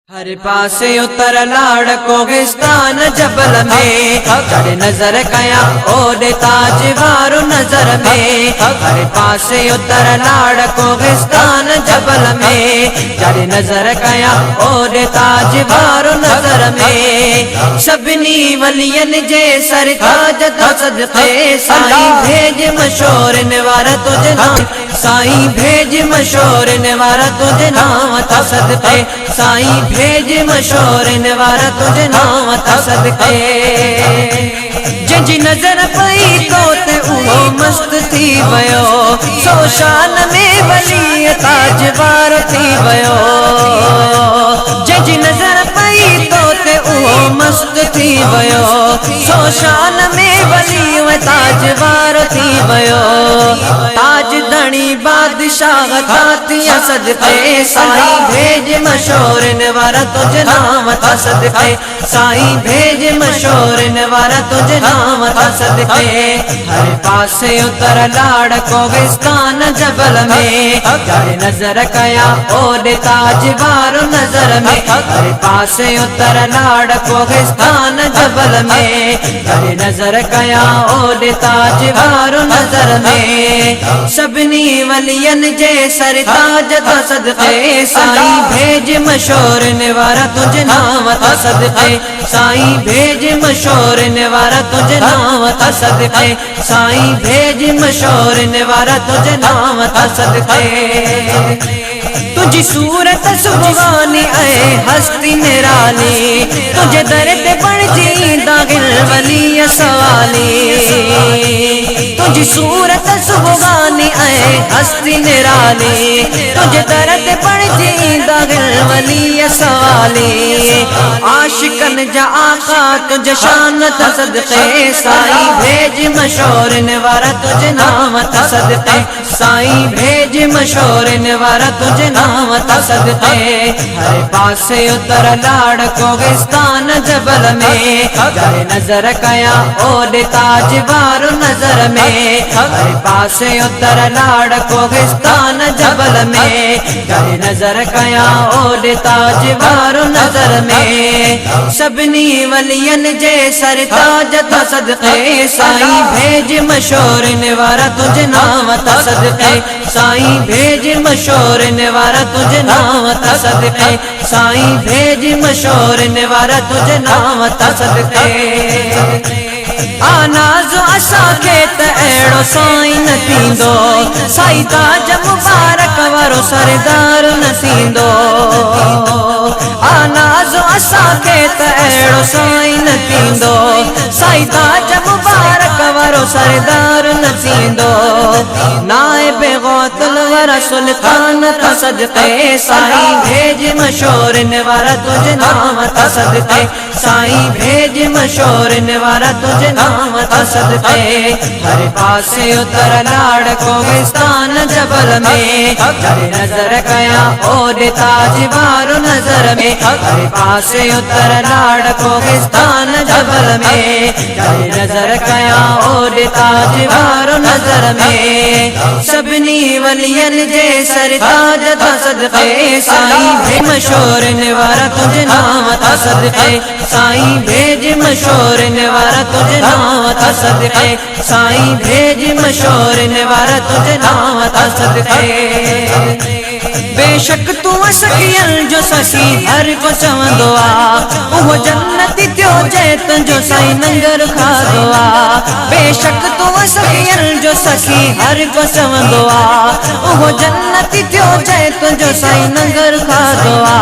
हर पासे उतर लाड़ कोहिस्तान जबल में चढ़ नजर कया ओडे ताज वारो नजर में। हर पासे उतर लाड़ कोहिस्तान जबल में चढ़ नजर कया ओडे ताज वारो नजर में। सभिनी वलियन जे सरताज ता सदके साईं भेज मशोर निवार तुझ नाम। साईं भेज मशोर निवार तुझ नाम ता सदके साईं भेज मशोर निवार तुझ नाम ता सदके। जंहिंजी नज़र पई तो ते उहो मस्त थी वियो सो शान में वली ताज वारो थी वियो। जंहिंजी नज़र पई तो ते उहो मस्त थी वियो सो शान में वली ताज वारो थी वियो। ताज धणी बादशाह तातिया सदके साईं भेज मशोर निवार तुझ नाम ता सदके साईं भेज मशोर निवार तुझ नाम ता सदके। हर पासे उतर लाड़ कोहिस्तान जबल में चढ़ नजर कया ओडे ताज वारो नजर में। हर पासे उतर लाड़ कोहिस्तान जबल में चढ़ नजर कया ओडे ताज वारो नजर में। सभिनी वलियन जे सरताज ता सदके साईं भेज मशोर निवार तुझ नाम ता सदके साईं भेज मशोर निवार तुझ नाम ता सदके साईं भेज मशोर निवार तुझ नाम ता सदके। तुझी सूरत सुभानी ऐ हस्ती निराली तुझे दर ते पणजी दागिल वली सवाली। तुझी सूरत सुभानी ऐ हस्ती निराली तुझे दर ते पणजी दागिल वली सवाली। आशिकन जा आका तुझ शान ता सदके साईं भेज मशोर निवार तुझ नाम ता सदके साईं भेज मशोर निवार तुझ नाम ता सदके। हर पासे उतर लाड़ कोहिस्तान जबल में चढ़ नजर कया ओडे ताज वारो नजर में। हर पासे उतर लाड़ कोहिस्तान जबल में चढ़ नजर कया ओडे ताज वारो नजर में। सभिनी वलियन जे सरताज ता सदके साईं भेज मशोर निवार तुझ नाम ता सदके साईं भेज मशोर निवार तुझ नाम ता सदके साईं भेज मशोर निवार तुझ नाम ता सदके। आनाज़ो असांखे त अहिड़ो साईं न थींदो साईं ताज मुबारक वारो सरदार न थींदो। आनाज़ो असांखे त अहिड़ो साईं न थींदो साईं ताज मुबारक वारो सरदार न थींदो। नाइब गौतल वारा सुल्तान ता सदके साईं भेज मशोर निवार तुझ नाम ता सदके साईं भेज मशोर निवार तुझ नाम ता सदके। हर पासे उतर लाड़ कोहिस्तान जबल में चढ़ नजर कया ओडे ताज वारो नजर में। हर पासे उतर लाड़ कोहिस्तान जबल में चढ़ नजर कया ओडे ताज वारो नजर में। सभिनी वलियन जे सरताज ता सदके साईं भेज मशोर निवार तुझ नाम ता सदके साईं भेज मशोर निवार तुझ नाम ता सदके साईं भेज मशोर निवार तुझ नाम ता सदके। बेशक तू सखियन जो सखी हर को चवंदो आ उहो जन्नती थियो जंहिं तुंहिंजो साईं लंगर खाधो आ। बेशक तू सखियन जो सखी हर को चवंदो आ उहो जन्नती थियो जंहिं तुंहिंजो साईं लंगर खाधो आ।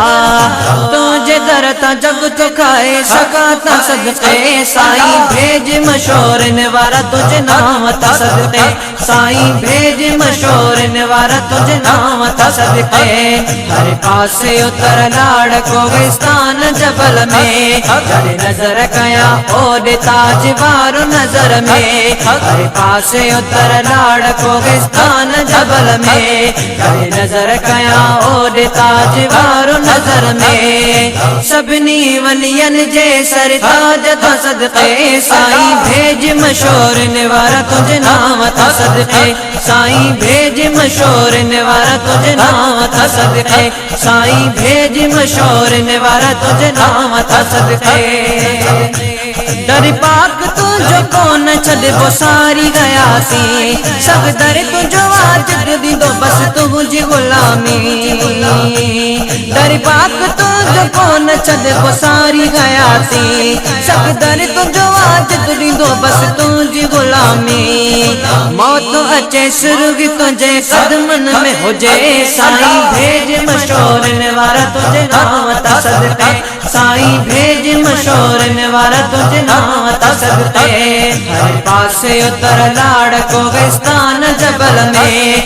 तुंहिंजे दर तां जग तो खाए सका ता सदके साईं भेज मशोर निवार तुझ नाम ता सदके साईं भेज मशोर निवार तुझ नाम ता सदके। हर पासे उतर लाड़ कोहिस्तान जबल में चढ़ नजर कया ओडे ताज वारो नजर में। हर पासे उतर लाड़ कोहिस्तान जबल में चढ़ नजर कया ओडे ताज वारो नजर में। सभिनी वलियन जे सरताज था सदके साईं भेज मशोरन वारा तुझे नाम था सदके साईं भेज मशोरन वारा तुझे नाम था सदके साईं भेज मशोरन वारा तुझे नाम था सदके दर पाक तुझो कोन छॾिबो सारी गयासी सब दर तुझो वाजिब दींदो बस तुझी गुलामी दर पाक तुझो कोन छॾिबो सारी गयासी सब दर तुझो वाजिब दींदो बस तुझी गुलामी मौत अचे सुर्ग तुझे कदमन में हुजे साईं भेज मशोरन वारा तुझे नाम था सदके साईं भेज मशोरन वारा तुझे नाम था सदके हर पासे उतर लाड़ कोहिस्तान जबल में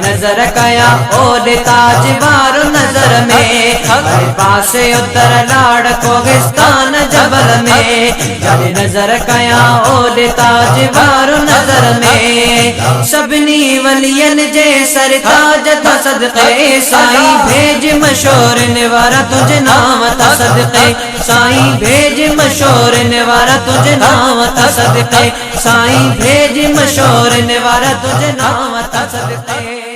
नजर कया ओले ताज वारो नजर में हर पासे उतर लाड़ कोहिस्तान जबल में नजर कया ओले ताज वारो नजर में सभिनी वलियन जे सरताज था सदके साईं भेज मशोरन वारा तुझे नाम था सदके साईं भेज मशोरन वारा तुझे नाम था सदके साईं भेज मशोरन वारा तुझे नाम था सदके।